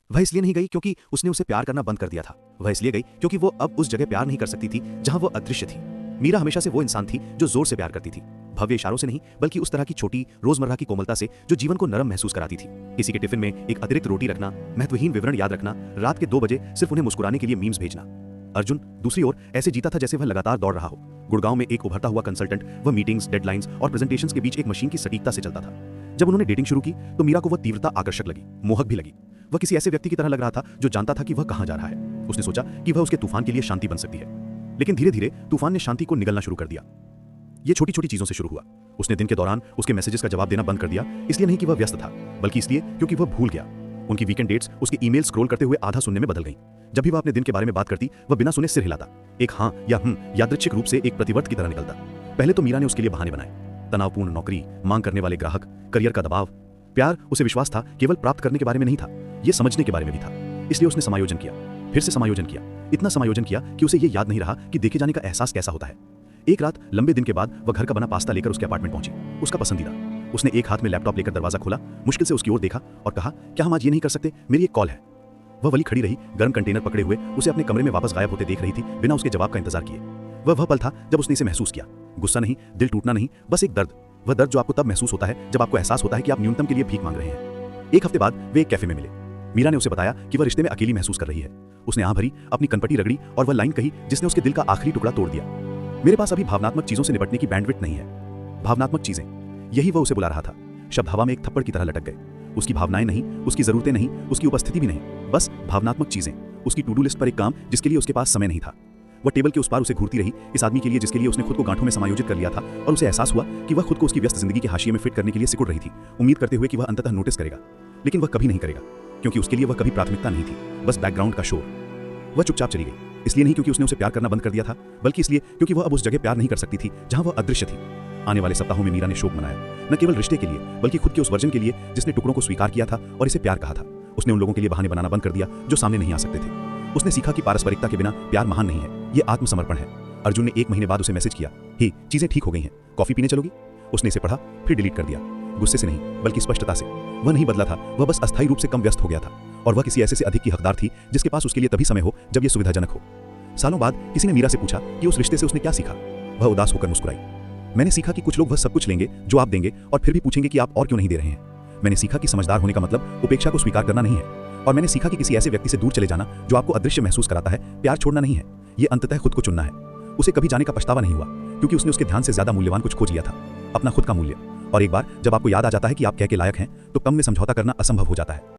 वह इसलिए नहीं गई क्योंकि उसने उसे प्यार करना बंद कर दिया था। वह इसलिए गई क्योंकि वो अब उस जगह प्यार नहीं कर सकती थी जहां वो अदृश्य थी। मीरा हमेशा से वो इंसान थी जो जोर से प्यार करती थी, भव्य इशारों से नहीं बल्कि उस तरह की छोटी रोजमर्रा की कोमलता से जो जीवन को नरम महसूस कराती थी। किसी के टिफिन में एक अतिरिक्त रोटी रखना, महत्वहीन विवरण याद रखना, रात के 2 बजे सिर्फ उन्हें मुस्कुराने के लिए मीम्स भेजना। अर्जुन दूसरी ओर ऐसे जीता था जैसे वह लगातार दौड़ रहा हो। गुड़गांव में एक उभरता हुआ कंसल्टेंट, वह मीटिंग्स, डेडलाइंस और प्रेजेंटेशंस के बीच एक मशीन की सटीकता से चलता था। जब उन्होंने डेटिंग शुरू की तो मीरा को वह तीव्रता आकर्षक लगी, मोहक भी लगी। वह किसी ऐसे व्यक्ति की तरह लग रहा था जो जानता था कि वह कहां जा रहा है। उसने सोचा कि वह उसके तूफान के लिए शांति बन सकती है, लेकिन धीरे धीरे तूफान ने शांति को निगलना शुरू कर दिया। ये छोटी छोटी चीजों से शुरू हुआ। उसने दिन के दौरान उसके मैसेजेस का जवाब देना बंद कर दिया, इसलिए नहीं कि वह व्यस्त था, बल्कि इसलिए क्योंकि वह भूल गया। उनकी वीकेंड डेट्स उसके ईमेल स्क्रॉल करते हुए आधा सुनने में बदल गईं। जब भी वह अपने दिन के बारे में बात करती, वह बिना सुने सिर हिलाता, एक हाँ या यादृच्छिक रूप से एक प्रतिवर्त की तरह निकलता। पहले तो मीरा ने उसके लिए बहाने बनाए, तनावपूर्ण नौकरी, मांग करने वाले ग्राहक, करियर का दबाव। प्यार, उसे विश्वास था, केवल प्राप्त करने के बारे में नहीं था, ये समझने के बारे में भी था। इसलिए उसने समायोजन किया, फिर से समायोजन किया, इतना समायोजन किया कि उसे ये याद नहीं रहा कि देखे जाने का एहसास कैसा होता है। एक रात लंबे दिन के बाद वह घर का बना पास्ता लेकर उसके अपार्टमेंट पहुंची, उसका पसंदीदा। उसने एक हाथ में लैपटॉप लेकर दरवाजा खोला, मुश्किल से उसकी ओर देखा और कहा, क्या हम आज ये नहीं कर सकते, मेरी एक कॉल है। वह वली खड़ी रही, गर्म कंटेनर पकड़े हुए उसे अपने कमरे में वापस गायब होते देख रही थी, बिना उसके जवाब का इंतजार किए। वह पल था जब उसने इसे महसूस किया, गुस्सा नहीं, दिल टूटना नहीं, बस एक दर्द। वह दर्द जो आपको तब महसूस होता है जब आपको एहसास होता है कि आप न्यूनतम के लिए भीख मांग रहे हैं। एक हफ्ते बाद वे एक कैफे में मिले। मीरा ने उसे बताया कि वह रिश्ते में अकेली महसूस कर रही है। उसने आह भरी, अपनी कनपटी रगड़ी और वह लाइन कही जिसने उसके दिल का आखिरी टुकड़ा तोड़ दिया, मेरे पास अभी भावनात्मक चीजों से निपटने की बैंडविड्थ नहीं है। भावनात्मक चीजें, यही वह उसे बुला रहा था। शब्द हवा में एक थप्पड़ की तरह लटक गए। उसकी भावनाएं नहीं, उसकी जरूरतें नहीं, उसकी उपस्थिति भी नहीं, बस भावनात्मक चीजें। उसकी टू डू लिस्ट पर एक काम जिसके लिए उसके पास समय नहीं था। वह टेबल के उस पार उसे घूरती रही, इस आदमी के लिए जिसके लिए उसने खुद को गांठों में समायोजित कर लिया था, और उसे एहसास हुआ कि वह खुद को उसकी व्यस्त जिंदगी के हाशिए में फिट करने के लिए सिकुड़ रही थी, उम्मीद करते हुए कि वह अंततः नोटिस करेगा। लेकिन वह कभी नहीं करेगा, क्योंकि उसके लिए वह कभी प्राथमिकता नहीं थी, बस बैकग्राउंड का शोर। वह चुपचाप चली गई, इसलिए नहीं क्योंकि उसने उसे प्यार करना बंद कर दिया था, बल्कि इसलिए क्योंकि वह अब उस जगह प्यार नहीं कर सकती थी जहां वह अदृश्य थी। आने वाले सप्ताहों में मीरा ने शोक मनाया, न केवल रिश्ते के लिए बल्कि खुद के उस वर्जन के लिए जिसने टुकड़ों को स्वीकार किया था और इसे प्यार कहा था। उसने उन लोगों के लिए बहाने बनाना बंद कर दिया जो सामने नहीं आ सकते थे। उसने सीखा कि पारस्परिकता के बिना प्यार महान नहीं है, ये आत्मसमर्पण है। अर्जुन ने 1 महीने बाद उसे मैसेज किया, हे, चीजें ठीक हो गई हैं, कॉफी पीने चलोगी? उसने इसे पढ़ा, फिर डिलीट कर दिया, गुस्से से नहीं बल्कि स्पष्टता से। वह नहीं बदला था, वह बस अस्थायी रूप से कम व्यस्त हो गया था, और वह किसी ऐसे से अधिक की हकदार थी जिसके पास उसके लिए तभी समय हो जब यह सुविधाजनक हो। सालों बाद किसी ने मीरा से पूछा कि उस रिश्ते से उसने क्या सीखा। वह उदास होकर मुस्कुराई, मैंने सीखा कि कुछ लोग वह सब कुछ लेंगे जो आप देंगे और फिर भी पूछेंगे कि आप और क्यों नहीं दे रहे हैं। मैंने सीखा कि समझदार होने का मतलब उपेक्षा को स्वीकार करना नहीं है, और मैंने सीखा कि किसी ऐसे व्यक्ति से दूर चले जाना जो आपको अदृश्य महसूस कराता है प्यार छोड़ना नहीं है, ये अंततः खुद को चुनना है। उसे कभी जाने का पछतावा नहीं हुआ, क्योंकि उसने उसके ध्यान से ज्यादा मूल्यवान कुछ खोज लिया था, अपना खुद का मूल्य। और एक बार जब आपको याद आ जाता है कि आप क्या के लायक हैं, तो कम में समझौता करना असंभव हो जाता है।